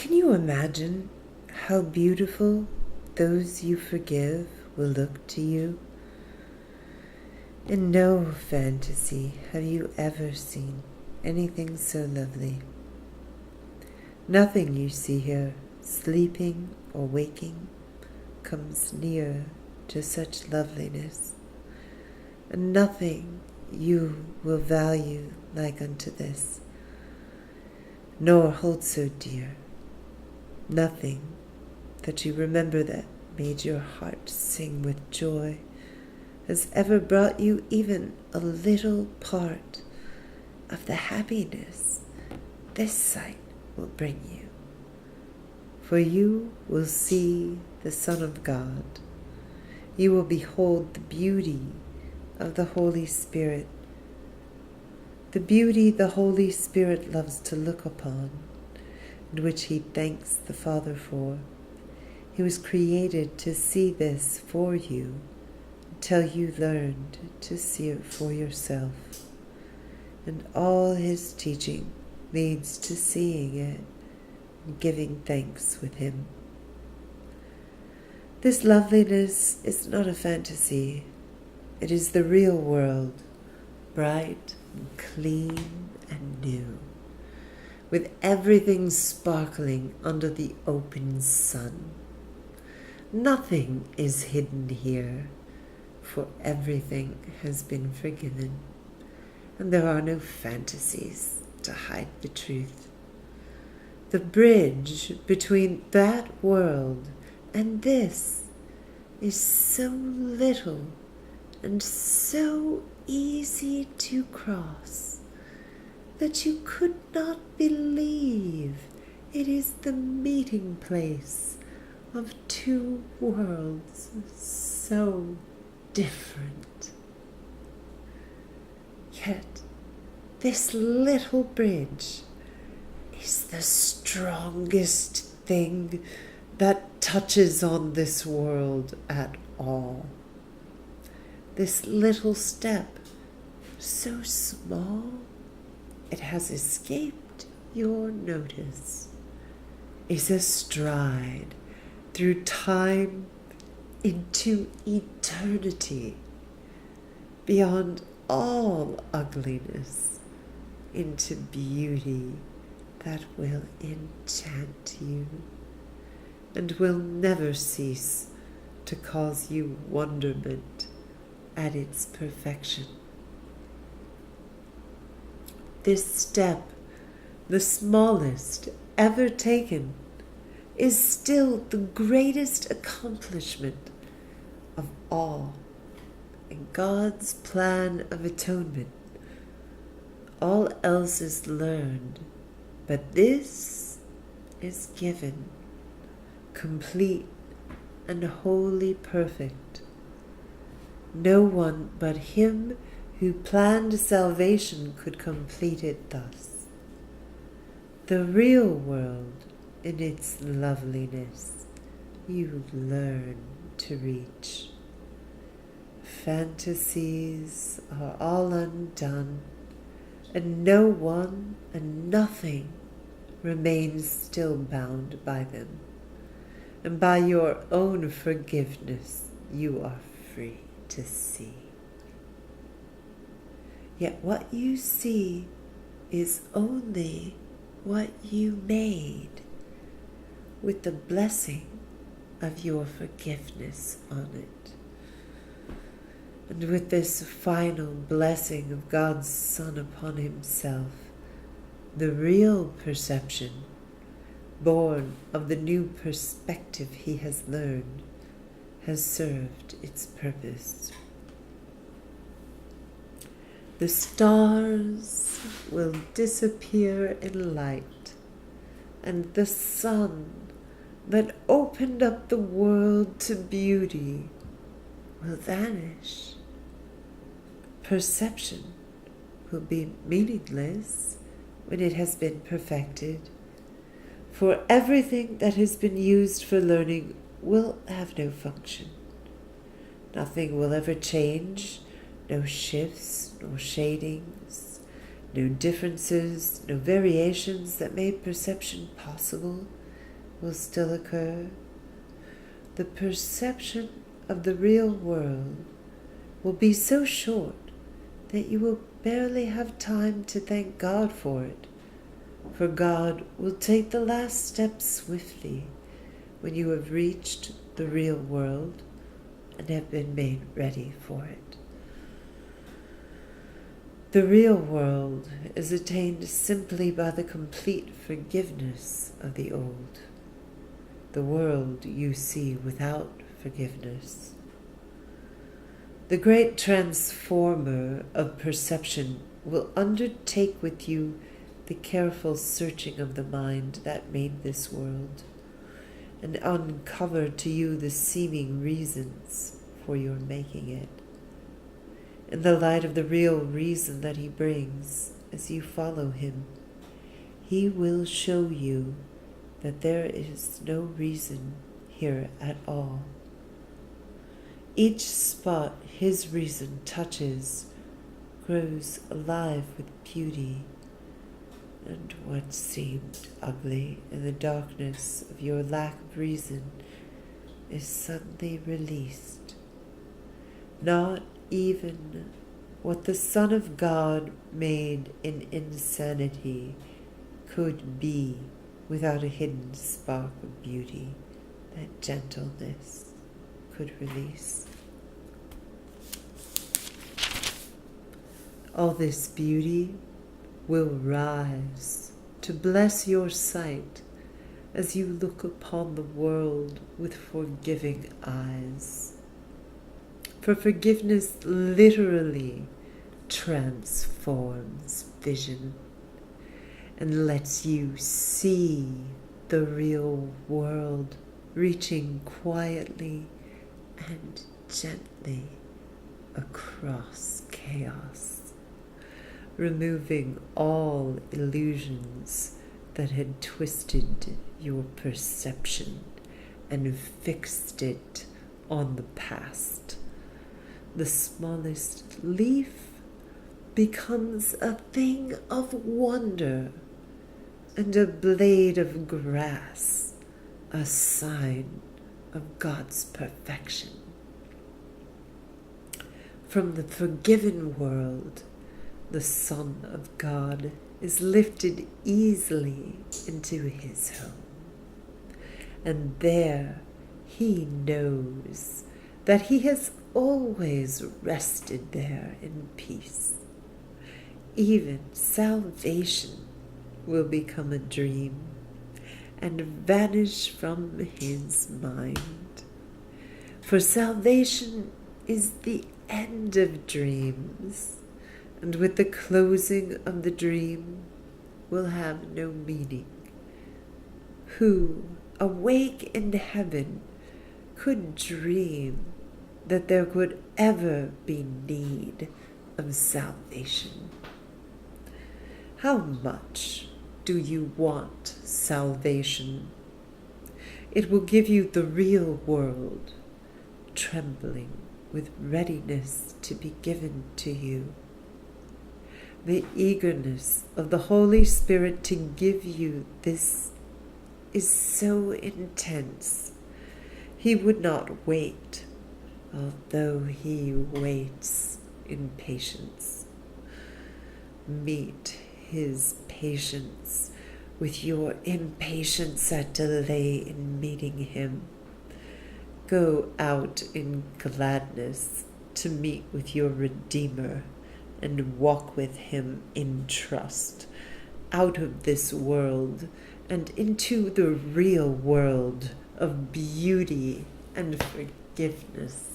Can you imagine how beautiful those you forgive will look to you? In no fantasy have you ever seen anything so lovely. Nothing you see here, sleeping or waking, comes near to such loveliness, and nothing you will value like unto this, nor hold so dear. Nothing that you remember that made your heart sing with joy has ever brought you even a little part of the happiness this sight will bring you. For you will see the Son of God. You will behold the beauty of the Holy Spirit, the beauty the Holy Spirit loves to look upon, and which he thanks the Father for. He was created to see this for you until you learned to see it for yourself. And all his teaching leads to seeing it and giving thanks with him. This loveliness is not a fantasy. It is the real world, bright and clean and new, with everything sparkling under the open sun. Nothing is hidden here, for everything has been forgiven, and there are no fantasies to hide the truth. The bridge between that world and this is so little and so easy to cross that you could not believe it is the meeting place of two worlds so different. Yet this little bridge is the strongest thing that touches on this world at all. This little step, so small it has escaped your notice, is a stride through time into eternity, beyond all ugliness, into beauty that will enchant you and will never cease to cause you wonderment at its perfection. This step, the smallest ever taken, is still the greatest accomplishment of all in God's plan of atonement. All else is learned, but this is given, complete and wholly perfect. No one but him who planned salvation could complete it thus. The real world in its loveliness you learn to reach. Fantasies are all undone, and no one and nothing remains still bound by them. And by your own forgiveness you are free to see. Yet what you see is only what you made, with the blessing of your forgiveness on it. And with this final blessing of God's Son upon himself, the real perception, born of the new perspective he has learned, has served its purpose. The stars will disappear in light, and the sun that opened up the world to beauty will vanish. Perception will be meaningless when it has been perfected, for everything that has been used for learning will have no function. Nothing will ever change, no shifts, no shadings, no differences, no variations that made perception possible will still occur. The perception of the real world will be so short that you will barely have time to thank God for it, for God will take the last step swiftly when you have reached the real world and have been made ready for it. The real world is attained simply by the complete forgiveness of the old, the world you see without forgiveness. The great transformer of perception will undertake with you the careful searching of the mind that made this world, and uncover to you the seeming reasons for your making it. In the light of the real reason that he brings, as you follow him, he will show you that there is no reason here at all. Each spot his reason touches grows alive with beauty, and what seemed ugly in the darkness of your lack of reason is suddenly released. Not even what the Son of God made in insanity could be without a hidden spark of beauty that gentleness could release. All this beauty will rise to bless your sight as you look upon the world with forgiving eyes. For forgiveness literally transforms vision and lets you see the real world reaching quietly and gently across chaos, removing all illusions that had twisted your perception and fixed it on the past. The smallest leaf becomes a thing of wonder, and a blade of grass a sign of God's perfection. From the forgiven world, the Son of God is lifted easily into his home, and there he knows that he has always rested there in peace. Even salvation will become a dream and vanish from his mind. For salvation is the end of dreams, and with the closing of the dream will have no meaning. Who, awake in heaven, could dream that there could ever be need of salvation? How much do you want salvation? It will give you the real world, trembling with readiness to be given to you. The eagerness of the Holy Spirit to give you this is so intense. He would not wait, although he waits in patience. Meet his patience with your impatience at delay in meeting him. Go out in gladness to meet with your Redeemer and walk with him in trust, out of this world and into the real world of beauty and forgiveness.